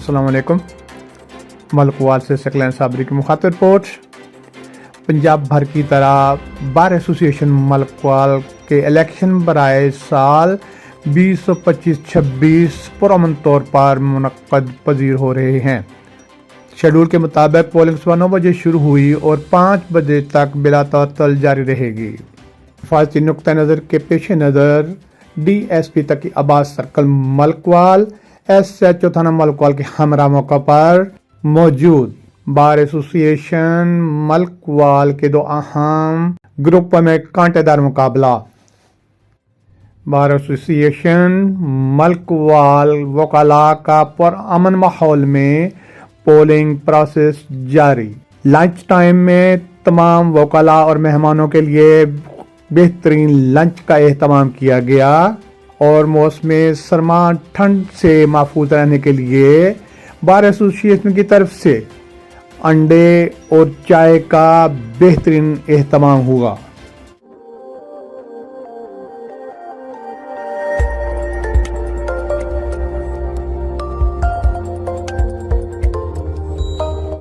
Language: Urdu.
السلام علیکم۔ ملکوال سے سکلین صابری کی مخاطب رپورٹ۔ پنجاب بھر کی طرح بار ایسوسی ایشن ملکوال کے الیکشن برائے سال 2025-26 پرامن طور پر منعقد پذیر ہو رہے ہیں۔ شیڈول کے مطابق پولنگ صبح 9 بجے شروع ہوئی اور 5 بجے تک بلا تعطل جاری رہے گی۔ حفاظتی نقطہ نظر کے پیش نظر ڈی ایس پی تقی عباس سرکل ملکوال، ایس ایچ او تھانہ ملکوال کے ہمراہ موقع پر موجود بار ایسوسی ایشن ملکوال کے 2 اہم گروپوں میں کانٹے دار مقابلہ۔ بار ایسوسی ایشن ملکوال وکلاء کا پرامن ماحول میں پولنگ پروسیس جاری۔ لنچ ٹائم میں تمام وکلاء اور مہمانوں کے لیے بہترین لنچ کا اہتمام کیا گیا اور موسم سرما ٹھنڈ سے محفوظ رہنے کے لیے بار ایسوسی ایشن کی طرف سے انڈے اور چائے کا بہترین اہتمام ہوا۔